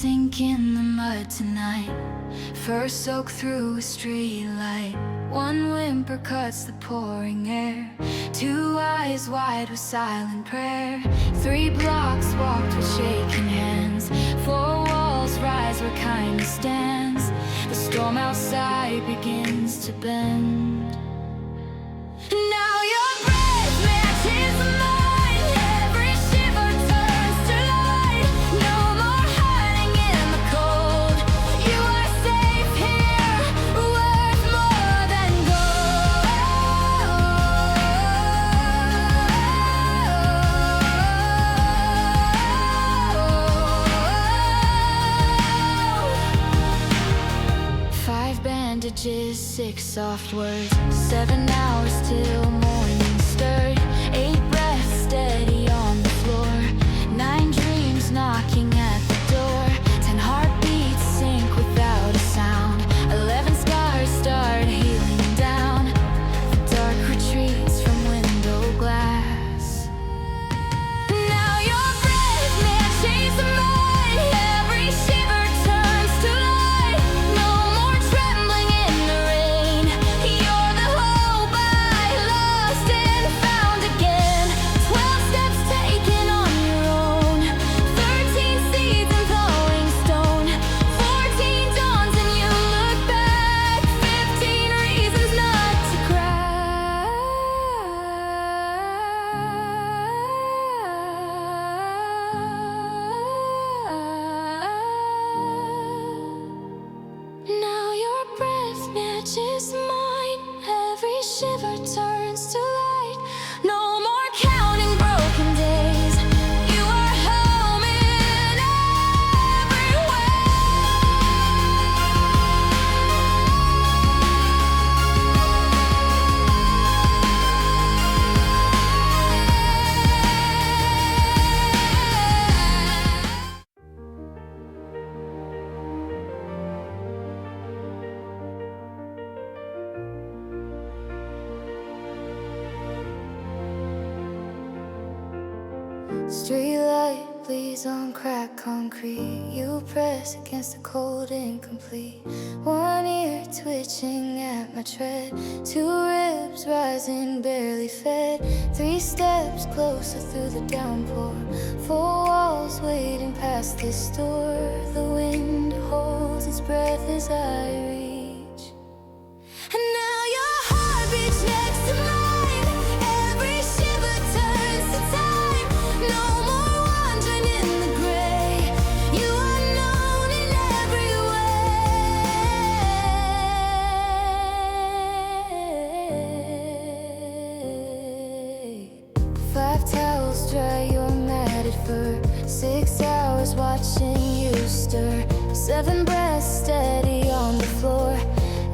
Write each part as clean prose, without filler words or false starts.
sink in the mud tonight. First soak through a street light. One whimper cuts the pouring air. Two eyes wide with silent prayer. 3 blocks walked with shaking hands. 4 walls rise where kindness stands. The storm outside begins to bend. Now your breath matches mine. Every shiver turns to light. No more hiding in the cold. You are safe here, worth more than gold. 5 bandages, 6 soft words. 7 hours till morning stirred. 8 breaths steady on the floor. 9 dreams knocking at the door. 10 heartbeats sink without a sound. 11 scars start healing down. The dark retreats from window glass. Now your breath matches mine. Every shiver turns to light. No more trembling in the rain. You're the hope I lost and found again. 12 steps taken on your own. 13 seeds and thawing stone. 14 dawns and you look back. 15 reasons not to cry. Now your breath matches mine. Every shiver turns to light. No more counting broken days. You are home in every way. Street light bleeds on cracked concrete. You press against the cold incomplete. One ear twitching at my tread. 2 ribs rising barely fed. 3 steps closer through the downpour. 4 walls waiting past this door. The wind holds its breath as I reach. And now your heart beats next to mine. Every shiver turns to time. No more wandering in the gray. You are known in every way. 5 towels dry your matted fur. 6 hours watching you stir. 7 breaths steady on the floor.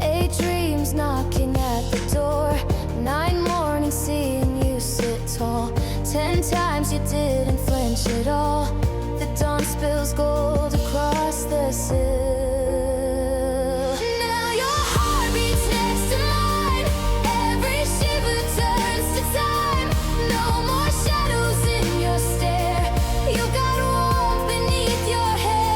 8 dreams knocking at the door. 9 mornings seeing you sit tall. 10 times you didn't flinch at all. The dawn spills gold across the sill. Now your heart beats next to mine. Every shiver turns to time. No more shadows in your stare. You got warmth beneath your hair.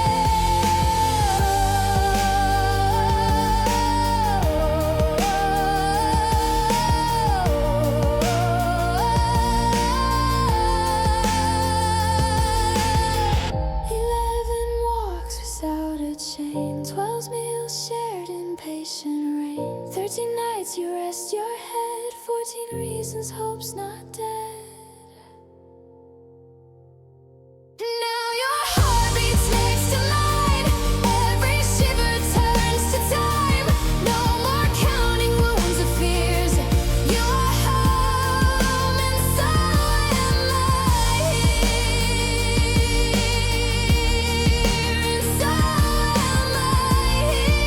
11 walks without a chain. 12 meals shared in patient rain. 13 nights you rest your head. 14 reasons hope's not dead. Now your heart beats next to mine. Every shiver turns to time. No more counting wounds of fears. You are home and so am I here. And so am I here.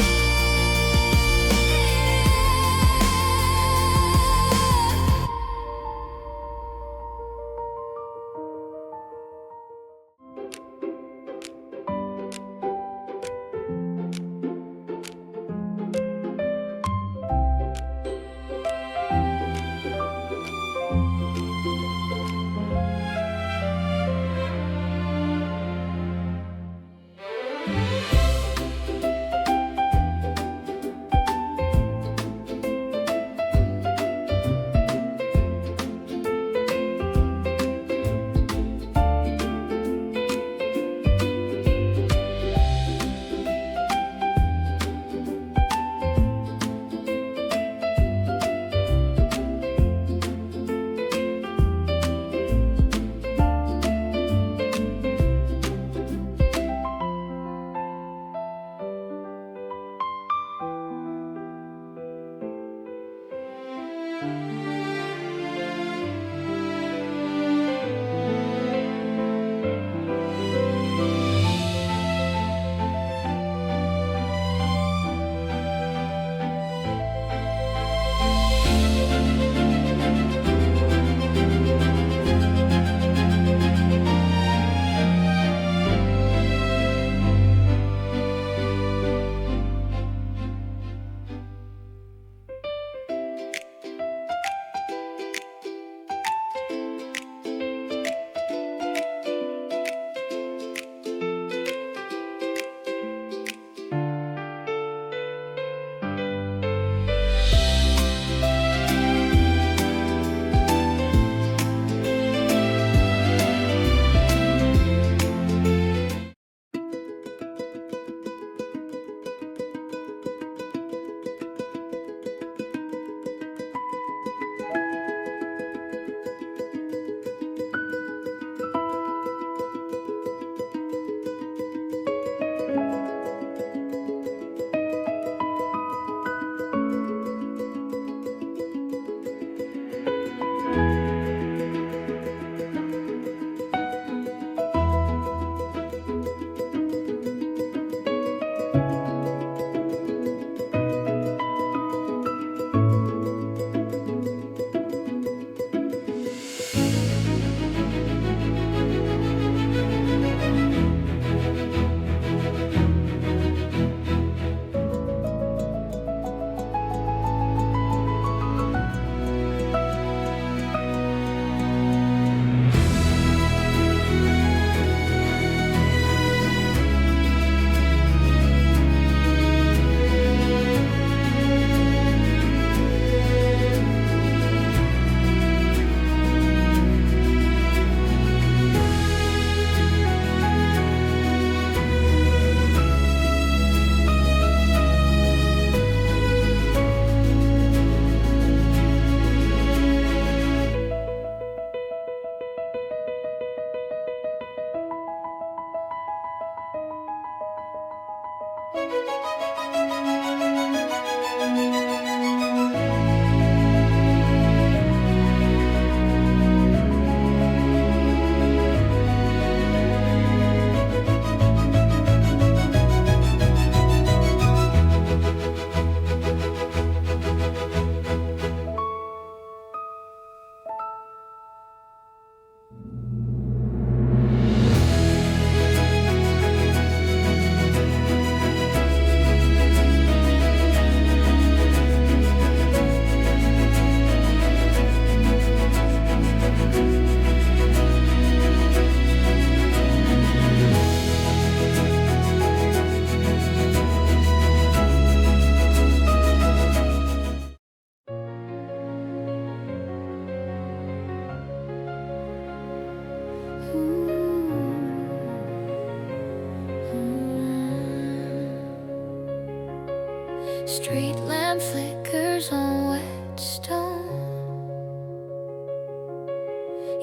Street lamp flickers on wet stone.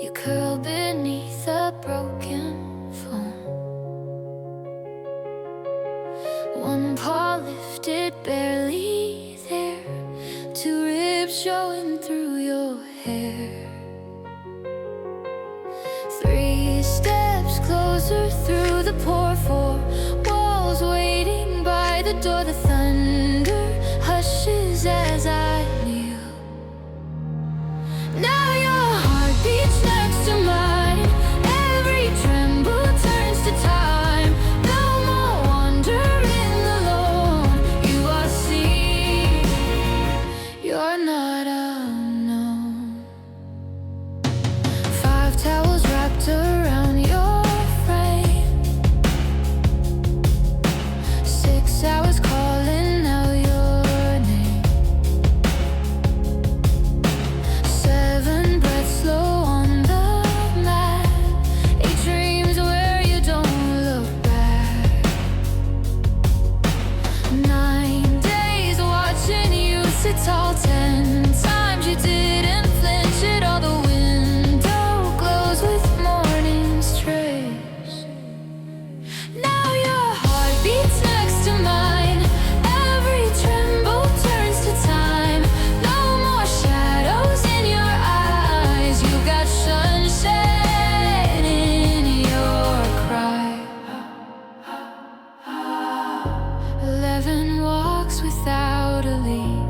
You curl beneath a broken phone. One paw lifted, barely there. Two ribs showing through your hair. Three steps closer through the pour. Four walls waiting by the door. The thunder hushes as I kneel. Now your heart beats next to mine. Every tremble turns to time. No more wandering alone. You are seen. You're not unknown. Five towels wrapped around your frame. 6 hours calling out your name. 7 breaths slow on the mat. 8 dreams where you don't look back. 9 days watching you sit tall. 10 times you didn't flinch at all. The window glows with morning's trace. Now your heart beats next to mine. Every tremble turns to time. No more shadows in your eyes. You got sunshine in your cry. 11 walks without a leash.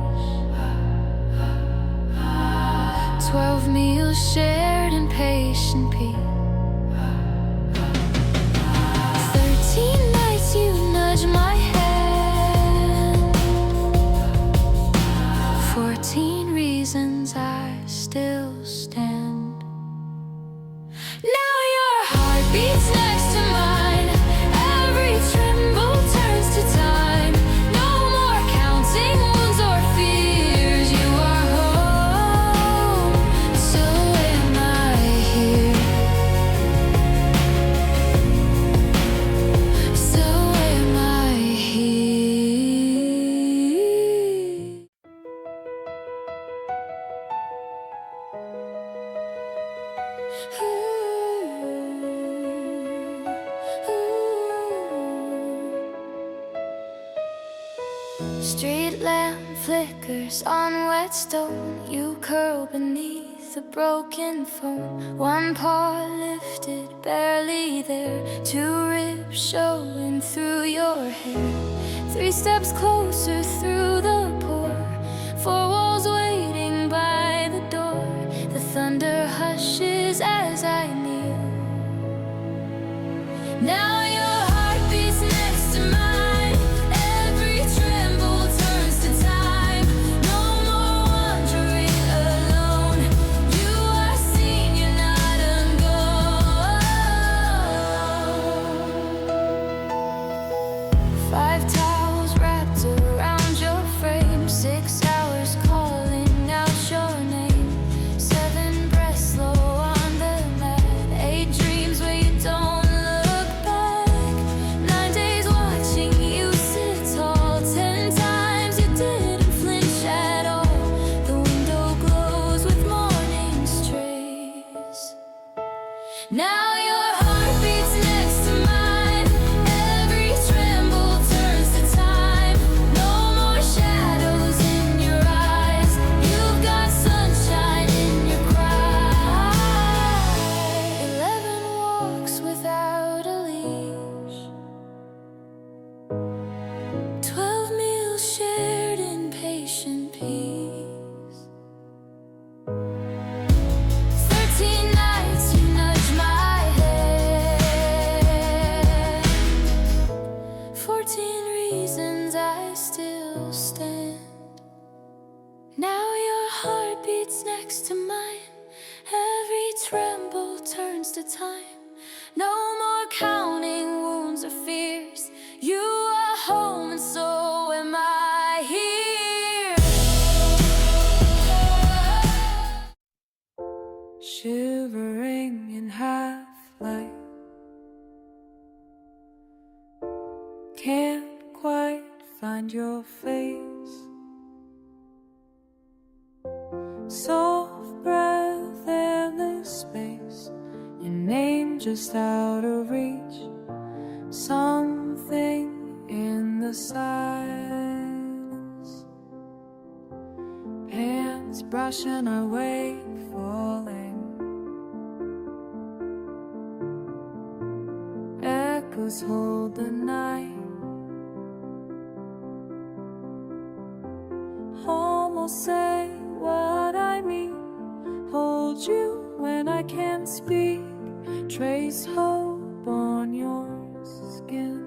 12 meals shared in patient peace. 13 nights you nudge my hand. 14 reasons I still stand. Now your heart beats next to mine. Every tremble turns to time. No more counting wounds or fears. You are home. So am I here. So am I here. Street lamp flickers on wet stone. You curl beneath a broken phone. One paw lifted, barely there. 2 ribs showing through your hair. 3 steps closer through the pour. 4 walls waiting by the door. The thunder hushes as I kneel. Now your heart beats next to mine. Every tremble turns to time. No more wandering alone. You are seen, you're not ungone. 5 towels wrapped around your frame. 6 hours calling out your name. 7 breaths slow on the mat. 8 dreams where you don't look back. 9 days watching you sit tall. 10 times you didn't flinch at all. The window glows with morning's trace. Now your heart beats next to mine. Every tremble turns to time. No more shadows in your eyes. You've got sunshine in your cry. 11 walks without a leash. 12 meals shared in patient peace. 13 nights you nudge my hand. 14 reasons I still stand. Now your heart beats next to mine. Every tremble turns to time. No more counting wounds or fears. You are home and so am I here. Shivering in half light. Can't quite find your your face. Soft breath, endless space, your name just out of reach. Something in the silence, hands brushing away, falling. Echoes hold the night, almost say what I mean. Hold you when I can't speak, trace hope on your skin.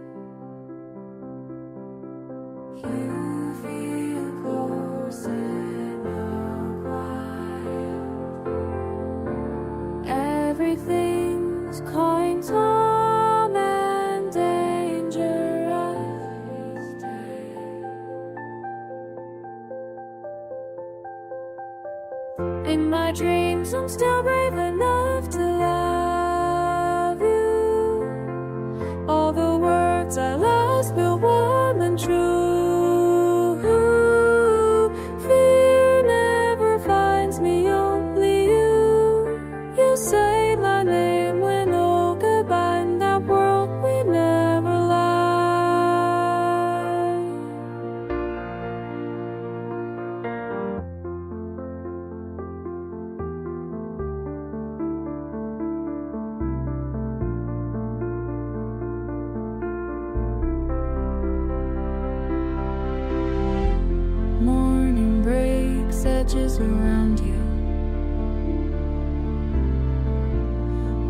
You feel close in your quiet. Everything's going calm and dangerous. In my dreams, I'm still brave enough to love you. All the words I lost feel warm and true. Fear never finds me, only you. You say my name when oh goodbye. In that world we never lie. Morning breaks, edges around you,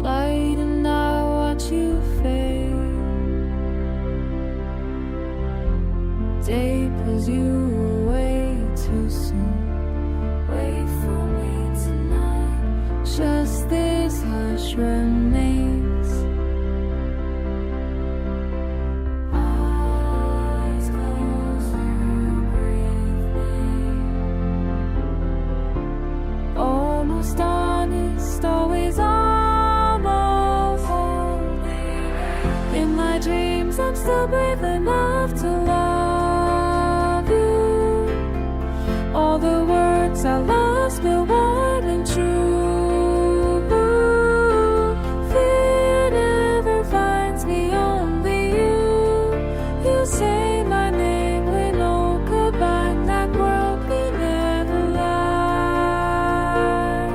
light and I watch you fade. Day pulls you away too soon. Wait for me tonight. Just this hush remains. Eyes closed, you breathe me. Almost honest, always almost. In my dreams, I'm still brave enough to love you. All the words I lost feel warm and true. Fear never finds me, only you. You say my name when oh goodbye. In that world we never lie.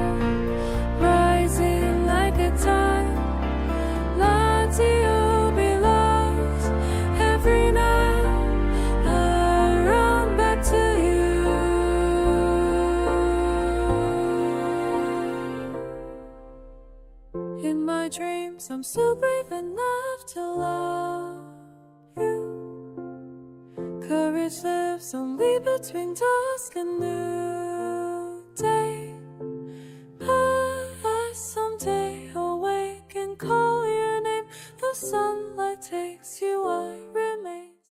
Rising like a tide, lie to you be lost. Every night I run back to you. In my dreams, I'm still brave enough to love you. Courage lives only between dusk and noonday. But I someday awake and call your name. The sunlight takes you, I remain.